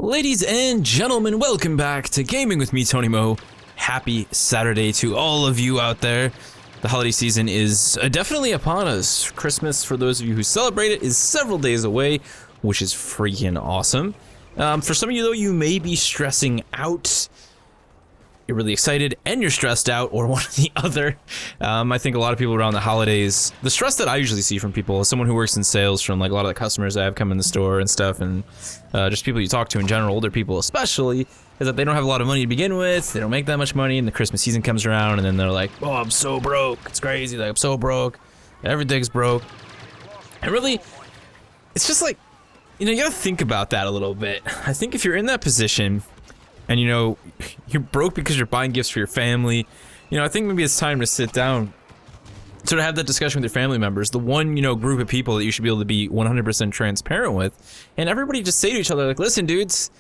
Ladies and gentlemen, welcome back to Gaming with me, Tony Mo. Happy Saturday to all of you out there. The holiday season is definitely upon us. Christmas, for those of you who celebrate it, is several days away, which is freaking awesome. For some of you, though, you may be stressing out. You're really excited and you're stressed out, or one or the other. I think a lot of people around the holidays, the stress that I usually see from people, as someone who works in sales, from like a lot of the customers I have come in the store and stuff, and just people you talk to in general, older people especially, is that they don't have a lot of money to begin with. They don't make that much money, and the Christmas season comes around, and then they're like, "Oh, I'm so broke. It's crazy. Like, I'm so broke. Everything's broke." And really, it's just like, you know, you gotta think about that a little bit. I think if you're in that position, and you know, you're broke because you're buying gifts for your family, you know, I think maybe it's time to sit down, sort of have that discussion with your family members, the one, you know, group of people that you should be able to be 100% transparent with, and everybody just say to each other, like, listen, dudes,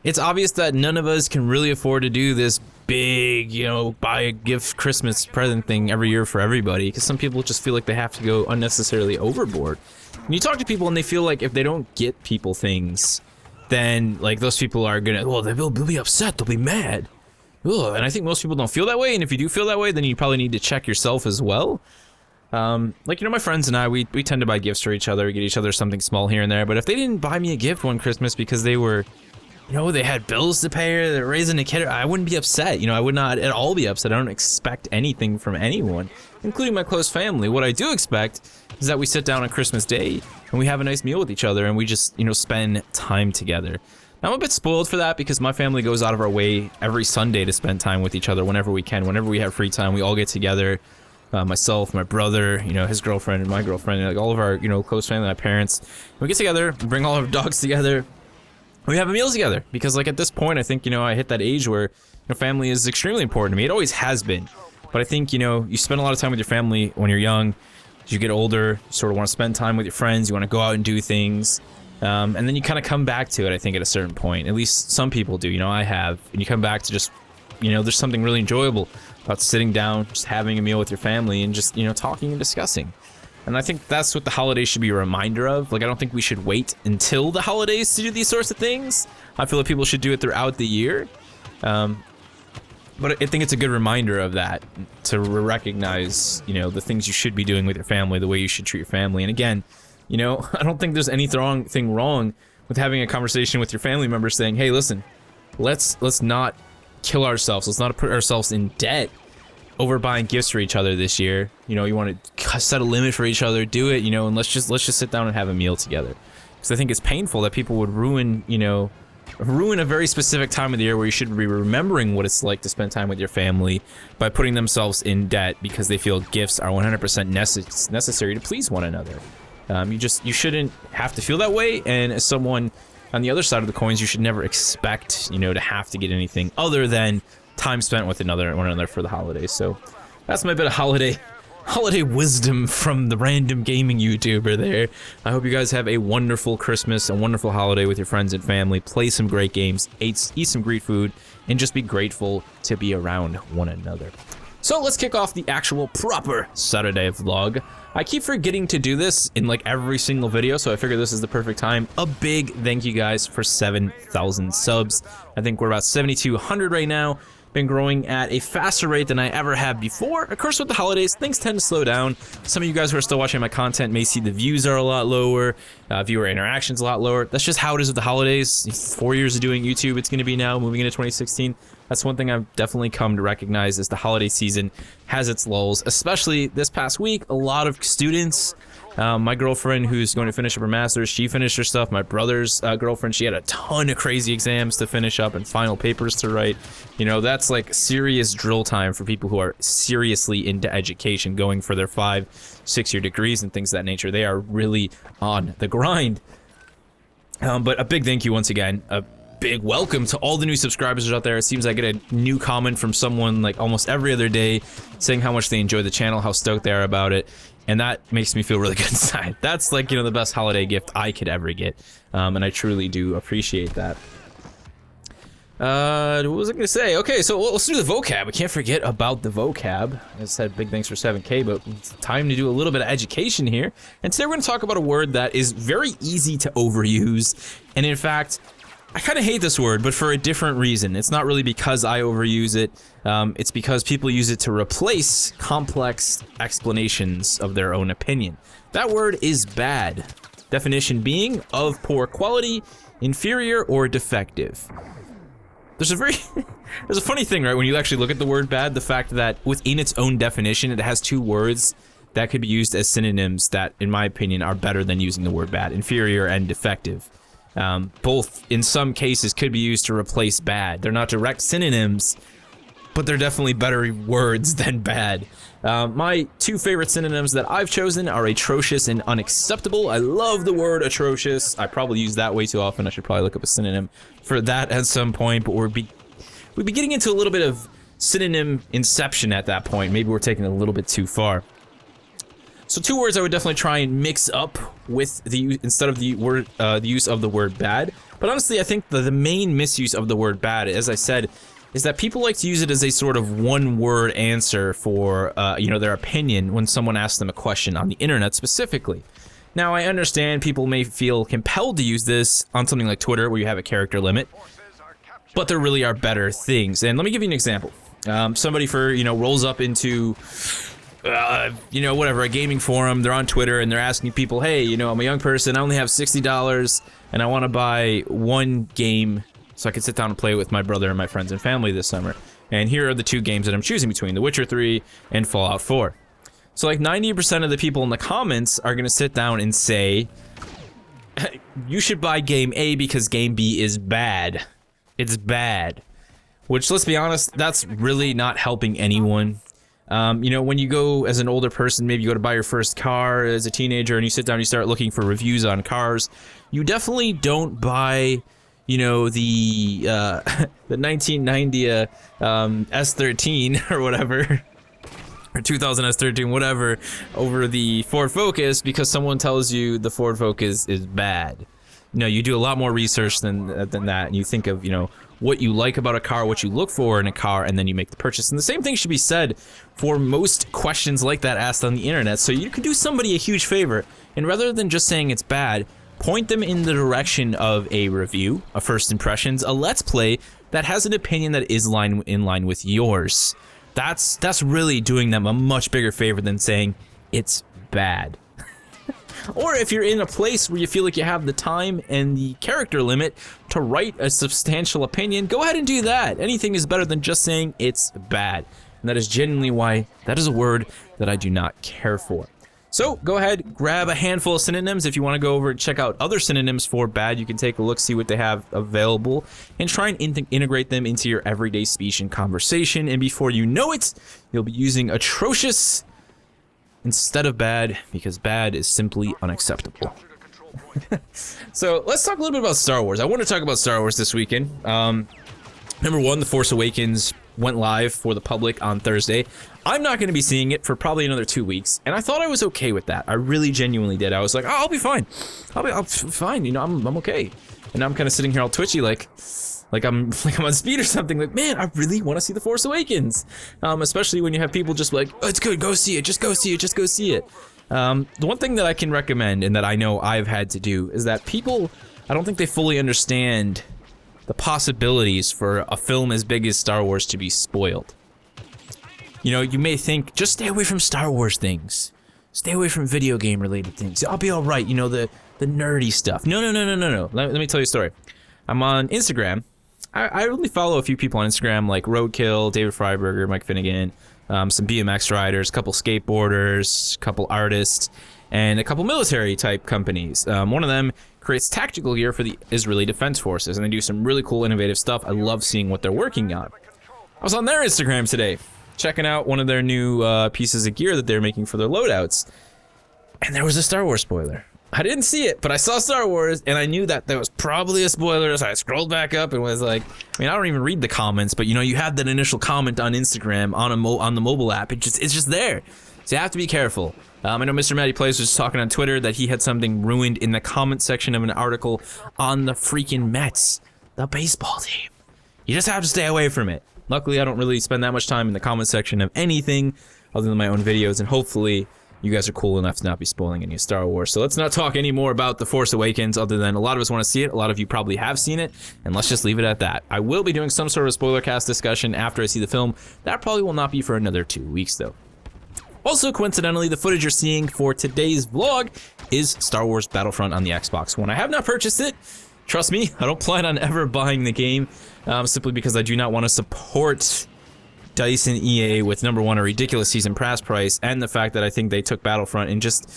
it's obvious that none of us can really afford to do this big, you know, buy a gift Christmas present thing every year for everybody, because some people just feel like they have to go unnecessarily overboard. And you talk to people and they feel like if they don't get people things, then like those people are gonna, well, they'll be upset, they'll be mad. Ugh. And I think most people don't feel that way, and if you do feel that way, then you probably need to check yourself as well. Like, you know, my friends and I, we tend to buy gifts for each other, get each other something small here and there, but if they didn't buy me a gift one Christmas because they were, you know, they had bills to pay or they're raising a kid, I wouldn't be upset. You know, I would not at all be upset. I don't expect anything from anyone, including my close family. What I do expect is that we sit down on Christmas Day and we have a nice meal with each other and we just, you know, spend time together. Now, I'm a bit spoiled for that because my family goes out of our way every Sunday to spend time with each other whenever we can. Whenever we have free time, we all get together. Myself, my brother, you know, his girlfriend and my girlfriend, like all of our, you know, close family, my parents. We get together, bring all our dogs together. We have a meal together because, like, at this point, I think, you know, I hit that age where, you know, family is extremely important to me. It always has been. But I think, you know, you spend a lot of time with your family when you're young. As you get older, you sort of want to spend time with your friends. You want to go out and do things. And then you kind of come back to it, I think, at a certain point. At least some people do. You know, I have. And you come back to just, you know, there's something really enjoyable about sitting down, just having a meal with your family and just, you know, talking and discussing. And I think that's what the holidays should be a reminder of. Like, I don't think we should wait until the holidays to do these sorts of things. I feel like people should do it throughout the year. But I think it's a good reminder of that, to recognize, you know, the things you should be doing with your family, the way you should treat your family. And again, you know, I don't think there's anything wrong with having a conversation with your family members saying, hey, listen, let's not kill ourselves. Let's not put ourselves in debt over buying gifts for each other this year. You know, you want to set a limit for each other, do it, you know, and let's just sit down and have a meal together. Because I think it's painful that people would ruin a very specific time of the year where you should be remembering what it's like to spend time with your family by putting themselves in debt because they feel gifts are 100% necessary to please one another. You shouldn't have to feel that way, and as someone on the other side of the coins, you should never expect, you know, to have to get anything other than time spent with one another for the holidays. So that's my bit of holiday wisdom from the random gaming YouTuber there. I hope you guys have a wonderful Christmas, a wonderful holiday with your friends and family. Play some great games, eat some great food, and just be grateful to be around one another. So let's kick off the actual proper Saturday vlog. I keep forgetting to do this in like every single video, so I figure this is the perfect time. A big thank you guys for 7,000 subs. I think we're about 7,200 right now. Been growing at a faster rate than I ever have before. Of course, with the holidays, things tend to slow down. Some of you guys who are still watching my content may see the views are a lot lower, viewer interactions a lot lower. That's just how it is with the holidays. 4 years of doing YouTube, it's going to be now, moving into 2016. That's one thing I've definitely come to recognize is the holiday season has its lulls, especially this past week. A lot of students, my girlfriend who's going to finish up her master's, she finished her stuff. My brother's girlfriend, she had a ton of crazy exams to finish up and final papers to write. You know, that's like serious drill time for people who are seriously into education, going for their 5-6 year degrees and things of that nature. They are really on the grind. But a big thank you once again. A big welcome to all the new subscribers out there. It seems I get a new comment from someone like almost every other day saying how much they enjoy the channel, how stoked they are about it. And that makes me feel really good inside. That's like, you know, the best holiday gift I could ever get. And I truly do appreciate that. What was I going to say? Okay, so let's do the vocab. We can't forget about the vocab. I said big thanks for 7K, but it's time to do a little bit of education here. And today we're going to talk about a word that is very easy to overuse. And in fact, I kind of hate this word, but for a different reason. It's not really because I overuse it. It's because people use it to replace complex explanations of their own opinion. That word is bad. Definition being of poor quality, inferior, or defective. There's a funny thing, right, when you actually look at the word bad, the fact that within its own definition, it has two words that could be used as synonyms that, in my opinion, are better than using the word bad, inferior and defective. Both, in some cases, could be used to replace bad. They're not direct synonyms, but they're definitely better words than bad. My two favorite synonyms that I've chosen are atrocious and unacceptable. I love the word atrocious. I probably use that way too often. I should probably look up a synonym for that at some point, but we'd be getting into a little bit of synonym inception at that point. Maybe we're taking it a little bit too far. So two words I would definitely try and mix up with instead of the use of the word bad. But honestly, I think the main misuse of the word bad, as I said, is that people like to use it as a sort of one-word answer for, their opinion when someone asks them a question on the internet specifically. Now, I understand people may feel compelled to use this on something like Twitter where you have a character limit, but there really are better things. And let me give you an example. Somebody rolls up into, a gaming forum, they're on Twitter and they're asking people, hey, I'm a young person, I only have $60 and I want to buy one game so I can sit down and play with my brother and my friends and family this summer. And here are the two games that I'm choosing between, The Witcher 3 and Fallout 4. So like 90% of the people in the comments are going to sit down and say, you should buy game A because game B is bad. It's bad. Which, let's be honest, that's really not helping anyone. When you go as an older person, maybe you go to buy your first car as a teenager and you sit down and you start looking for reviews on cars, you definitely don't buy the 1990 S13 or whatever, or 2000 S13, whatever, over the Ford Focus because someone tells you the Ford Focus is bad. No, you do a lot more research than that, and you think of, what you like about a car, what you look for in a car, and then you make the purchase. And the same thing should be said for most questions like that asked on the internet. So you can do somebody a huge favor, and rather than just saying it's bad, point them in the direction of a review, a first impressions, a let's play that has an opinion that is in line with yours. That's really doing them a much bigger favor than saying it's bad. Or if you're in a place where you feel like you have the time and the character limit to write a substantial opinion, go ahead and do that. Anything is better than just saying it's bad. And that is genuinely why that is a word that I do not care for. So go ahead, grab a handful of synonyms. If you want to go over and check out other synonyms for bad, you can take a look, see what they have available, and try and integrate them into your everyday speech and conversation. And before you know it, you'll be using atrocious instead of bad, because bad is simply unacceptable. So let's talk a little bit about Star Wars. I want to talk about Star Wars this weekend. Number one, The Force Awakens went live for the public on Thursday. I'm not going to be seeing it for probably another 2 weeks, and I thought I was okay with that. I really genuinely did. I was like, oh, I'll be fine. I'll be fine. I'm okay. And I'm kind of sitting here all twitchy, like I'm on speed or something. Like, man, I really want to see The Force Awakens. Especially when you have people just like, oh, it's good, go see it, just go see it, just go see it. The one thing that I can recommend, and that I know I've had to do, is that people, I don't think they fully understand the possibilities for a film as big as Star Wars to be spoiled. You may think, just stay away from Star Wars things. Stay away from video game related things. I'll be alright, the nerdy stuff. No. Let me tell you a story. I'm on Instagram. I only follow a few people on Instagram, like Roadkill, David Freiberger, Mike Finnegan, some BMX riders, a couple skateboarders, a couple artists, and a couple military type companies. One of them creates tactical gear for the Israeli Defense Forces, and they do some really cool, innovative stuff. I love seeing what they're working on. I was on their Instagram today, checking out one of their new pieces of gear that they're making for their loadouts, and there was a Star Wars spoiler. I didn't see it, but I saw Star Wars, and I knew that there was probably a spoiler, so I scrolled back up and was like, I don't even read the comments, but you had that initial comment on Instagram, on the mobile app, it's just there. So you have to be careful. I know Mr. Matty Plays was talking on Twitter that he had something ruined in the comment section of an article on the freaking Mets, the baseball team. You just have to stay away from it. Luckily, I don't really spend that much time in the comment section of anything other than my own videos, and hopefully you guys are cool enough to not be spoiling any Star Wars. So let's not talk any more about The Force Awakens, other than a lot of us want to see it. A lot of you probably have seen it, and let's just leave it at that. I will be doing some sort of spoiler cast discussion after I see the film. That probably will not be for another 2 weeks, though. Also, coincidentally, the footage you're seeing for today's vlog is Star Wars Battlefront on the Xbox One. I have not purchased it. Trust me, I don't plan on ever buying the game, simply because I do not want to support DICE and EA with, number one, a ridiculous season pass price, and the fact that I think they took Battlefront and just...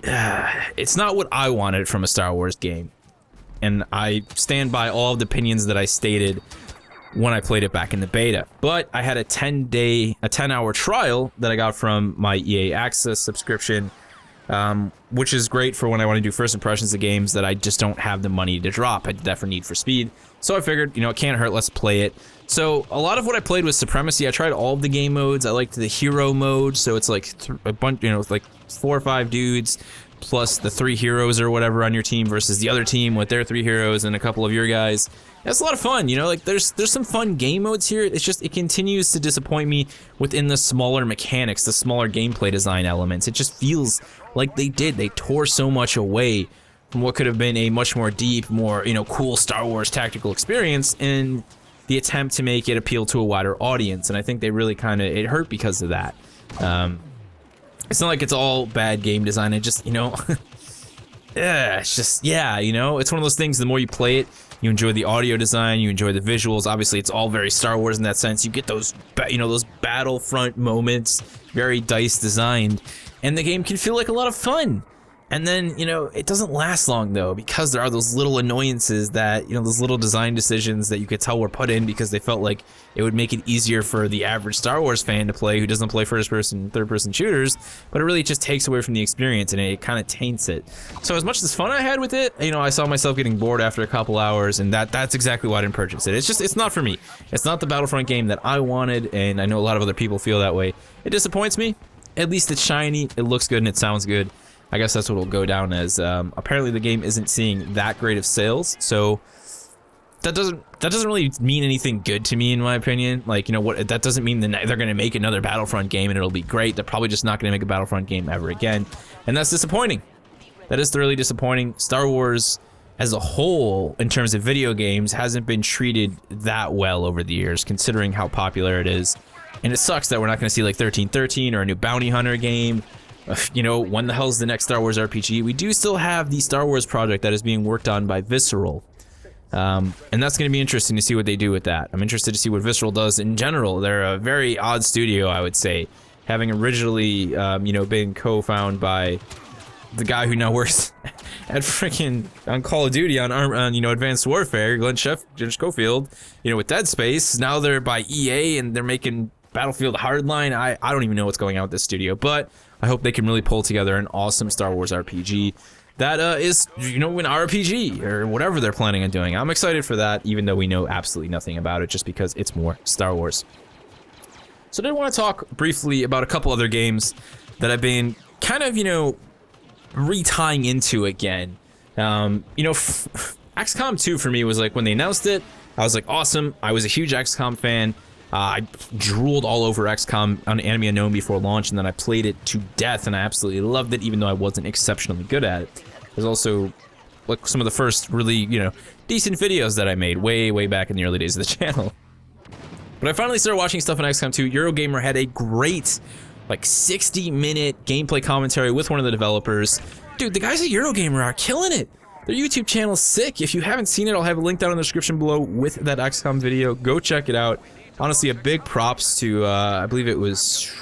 it's not what I wanted from a Star Wars game. And I stand by all of the opinions that I stated when I played it back in the beta. But I had a 10-hour trial that I got from my EA Access subscription, which is great for when I want to do first impressions of games that I just don't have the money to drop. I did that for Need for Speed. So I figured, you know, it can't hurt, let's play it. So a lot of what I played was Supremacy. I tried all of the game modes. I liked the hero mode, so it's like a bunch, you know, like 4 or 5 dudes plus the 3 heroes or whatever on your team versus the other team with their 3 heroes and a couple of your guys. That's a lot of fun, you know, like there's some fun game modes here. It's just, it continues to disappoint me within the smaller mechanics, the smaller gameplay design elements. It just feels like they tore so much away from what could have been a much more deep, more, you know, cool Star Wars tactical experience in the attempt to make it appeal to a wider audience. And I think they really kind of, it hurt because of that. It's not like it's all bad game design. It just, you know, yeah, it's just, yeah, you know, it's one of those things, the more you play it, you enjoy the audio design, you enjoy the visuals. Obviously, it's all very Star Wars in that sense. You get those, you know, those Battlefront moments, very DICE designed, and the game can feel like a lot of fun. And then, you know, it doesn't last long, though, because there are those little annoyances that, you know, those little design decisions that you could tell were put in because they felt like it would make it easier for the average Star Wars fan to play who doesn't play first-person, third-person shooters, but it really just takes away from the experience, and it kind of taints it. So as much as fun I had with it, you know, I saw myself getting bored after a couple hours, and that's exactly why I didn't purchase it. It's just, it's not for me. It's not the Battlefront game that I wanted, and I know a lot of other people feel that way. It disappoints me. At least it's shiny, it looks good, and it sounds good. I guess that's what it'll go down as. Apparently the game isn't seeing that great of sales, so that doesn't really mean anything good to me, in my opinion. Like, you know what, that doesn't mean that they're gonna make another Battlefront game and it'll be great. They're probably just not gonna make a Battlefront game ever again, and that's disappointing. That is thoroughly disappointing. Star Wars as a whole, in terms of video games, hasn't been treated that well over the years, considering how popular it is. And it sucks that we're not gonna see like 1313 or a new Bounty Hunter game. You know, when the hell's the next Star Wars RPG? We do still have the Star Wars project that is being worked on by Visceral. And that's going to be interesting to see what they do with that. I'm interested to see what Visceral does in general. They're a very odd studio, I would say, having originally, you know, been co-founded by the guy who now works at freaking on Call of Duty on you know, Advanced Warfare, Glenn Schofield, you know, with Dead Space. Now they're by EA and they're making Battlefield Hardline. I don't even know what's going on with this studio, but I hope they can really pull together an awesome Star Wars RPG that is, you know, an RPG or whatever they're planning on doing. I'm excited for that, even though we know absolutely nothing about it, just because it's more Star Wars. So I did want to talk briefly about a couple other games that I've been kind of, you know, retying into again. You know, XCOM 2 for me was like, when they announced it, I was like, awesome. I was a huge XCOM fan. I drooled all over XCOM on Enemy Unknown before launch, and then I played it to death, and I absolutely loved it, even though I wasn't exceptionally good at it. It was also like some of the first really, you know, decent videos that I made way back in the early days of the channel. But I finally started watching stuff on XCOM 2. Eurogamer had a great, like, 60-minute gameplay commentary with one of the developers. Dude, the guys at Eurogamer are killing it. Their YouTube channel's sick. If you haven't seen it, I'll have a link down in the description below with that XCOM video. Go check it out. Honestly, a big props to, I believe it was,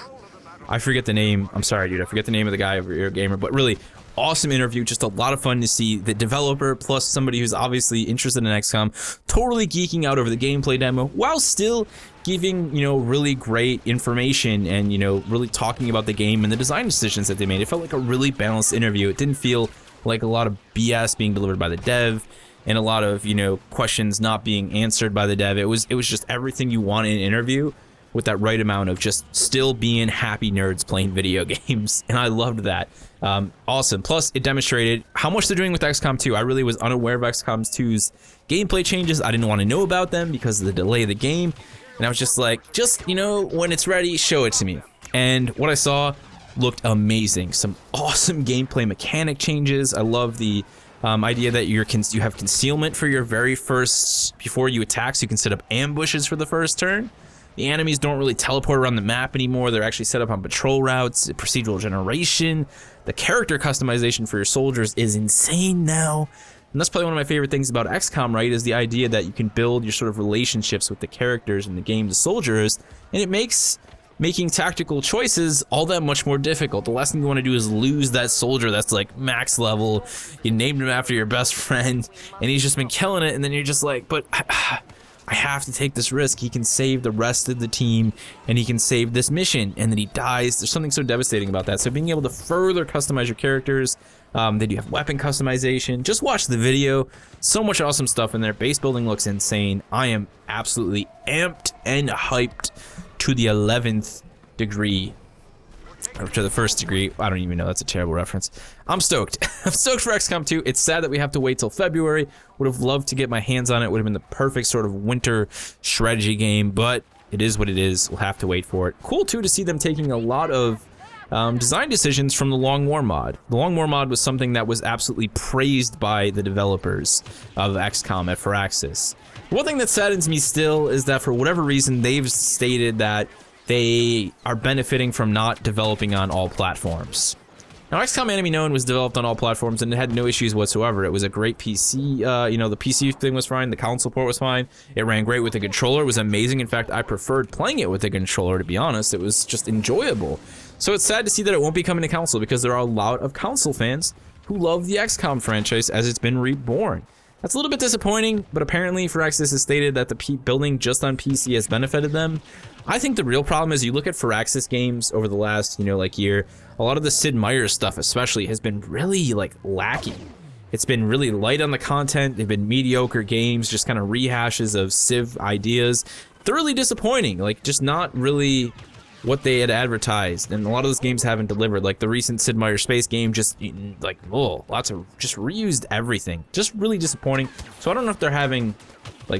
I forget the name. I'm sorry, dude. I forget the name of the guy over here, Gamer. But really, awesome interview. Just a lot of fun to see the developer plus somebody who's obviously interested in XCOM totally geeking out over the gameplay demo while still giving, you know, really great information and, you know, really talking about the game and the design decisions that they made. It felt like a really balanced interview. It didn't feel like a lot of BS being delivered by the dev, and a lot of, you know, questions not being answered by the dev. It was just everything you want in an interview with that right amount of just still being happy nerds playing video games, and I loved that. Awesome. Plus, it demonstrated how much they're doing with XCOM 2. I really was unaware of XCOM 2's gameplay changes. I didn't want to know about them because of the delay of the game, and I was just like, you know, when it's ready, show it to me. And what I saw looked amazing. Some awesome gameplay mechanic changes. I love the idea that you have concealment for your very first, before you attack, so you can set up ambushes for the first turn. The enemies don't really teleport around the map anymore. They're actually set up on patrol routes, procedural generation. The character customization for your soldiers is insane now. And that's probably one of my favorite things about XCOM, right, is the idea that you can build your sort of relationships with the characters in the game, the soldiers, and it makes making tactical choices all that much more difficult. The last thing you want to do is lose that soldier that's like max level. You named him after your best friend, and he's just been killing it, and then you're just like, but I have to take this risk. He can save the rest of the team, and he can save this mission, and then he dies. There's something so devastating about that. So being able to further customize your characters, they do have weapon customization. Just watch the video. So much awesome stuff in there. Base building looks insane. I am absolutely amped and hyped to the 11th degree. Or to the first degree. I don't even know. That's a terrible reference. I'm stoked. I'm stoked for XCOM 2. It's sad that we have to wait till February. Would have loved to get my hands on it. Would have been the perfect sort of winter strategy game, but it is what it is. We'll have to wait for it. Cool, too, to see them taking a lot of design decisions from the Long War mod. The Long War mod was something that was absolutely praised by the developers of XCOM at Firaxis. One thing that saddens me still is that for whatever reason, they've stated that they are benefiting from not developing on all platforms. Now, XCOM Enemy Known was developed on all platforms and it had no issues whatsoever. It was a great PC, the PC thing was fine, the console port was fine, it ran great with the controller, it was amazing. In fact, I preferred playing it with the controller, to be honest. It was just enjoyable. So it's sad to see that it won't be coming to console, because there are a lot of console fans who love the XCOM franchise as it's been reborn. That's a little bit disappointing, but apparently Firaxis has stated that the building just on PC has benefited them. I think the real problem is you look at Firaxis games over the last, year, a lot of the Sid Meier's stuff especially has been really, lacking. It's been really light on the content. They've been mediocre games, just kind of rehashes of Civ ideas. Thoroughly disappointing, just not really what they had advertised, and a lot of those games haven't delivered. Like the recent Sid Meier Space game, just lots of just reused everything. Just really disappointing. So I don't know if they're having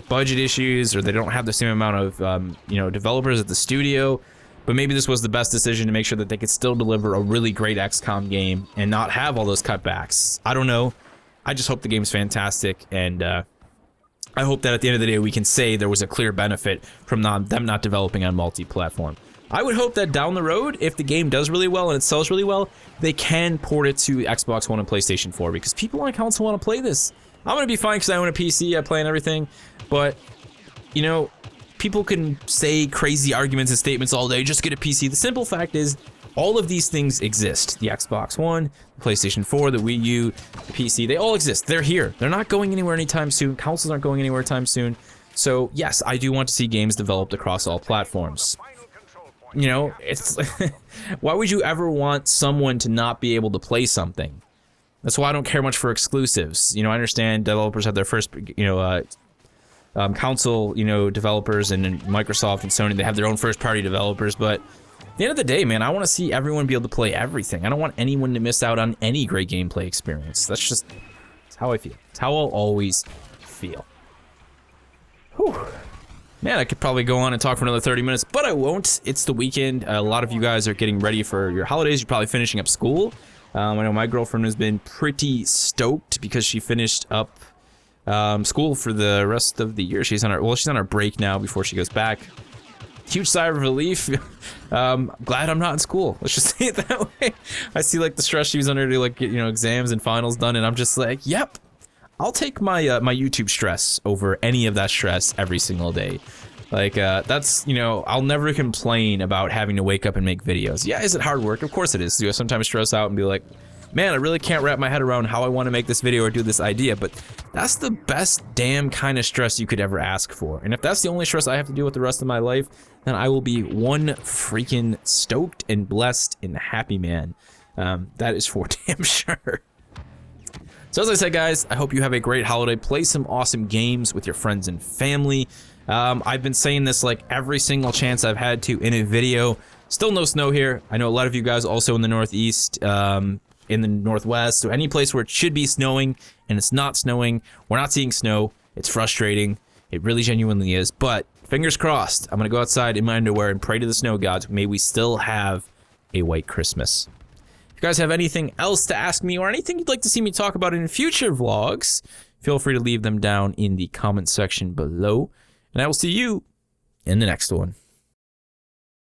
budget issues or they don't have the same amount of developers at the studio, but maybe this was the best decision to make sure that they could still deliver a really great XCOM game and not have all those cutbacks. I don't know. I just hope the game's fantastic, and I hope that at the end of the day we can say there was a clear benefit from them not developing on multi-platform. I would hope that down the road, if the game does really well and it sells really well, they can port it to Xbox One and PlayStation 4, because people on console want to play this. I'm going to be fine because I own a PC, I play on everything, but, people can say crazy arguments and statements all day, just get a PC. The simple fact is, all of these things exist. The Xbox One, the PlayStation 4, the Wii U, the PC, they all exist. They're here. They're not going anywhere anytime soon. Consoles aren't going anywhere anytime soon. So, yes, I do want to see games developed across all platforms. It's why would you ever want someone to not be able to play something? That's why I don't care much for exclusives. I understand developers have their first, console, developers, and Microsoft and Sony, they have their own first-party developers, but at the end of the day, man, I want to see everyone be able to play everything. I don't want anyone to miss out on any great gameplay experience. That's how I feel. It's how I'll always feel. Whew. Man, I could probably go on and talk for another 30 minutes, but I won't. It's the weekend. A lot of you guys are getting ready for your holidays. You're probably finishing up school. I know my girlfriend has been pretty stoked because she finished up school for the rest of the year. She's on her break now before she goes back. Huge sigh of relief. Glad I'm not in school. Let's just say it that way. I see the stress she was under to get exams and finals done, and I'm just like, yep. I'll take my my YouTube stress over any of that stress every single day. That's, I'll never complain about having to wake up and make videos. Yeah, is it hard work? Of course it is. I sometimes stress out and be like, man, I really can't wrap my head around how I want to make this video or do this idea, but that's the best damn kind of stress you could ever ask for. And if that's the only stress I have to deal with the rest of my life, then I will be one freaking stoked and blessed and happy man. That is for damn sure. So as I said, guys, I hope you have a great holiday. Play some awesome games with your friends and family. I've been saying this every single chance I've had to in a video. Still no snow here. I know a lot of you guys also in the Northeast, in the Northwest, so any place where it should be snowing and it's not snowing. We're not seeing snow. It's frustrating. It really genuinely is. But fingers crossed, I'm going to go outside in my underwear and pray to the snow gods. May we still have a white Christmas. you guys have anything else to ask me or anything you'd like to see me talk about in future vlogs, feel free to leave them down in the comment section below. And I will see you in the next one.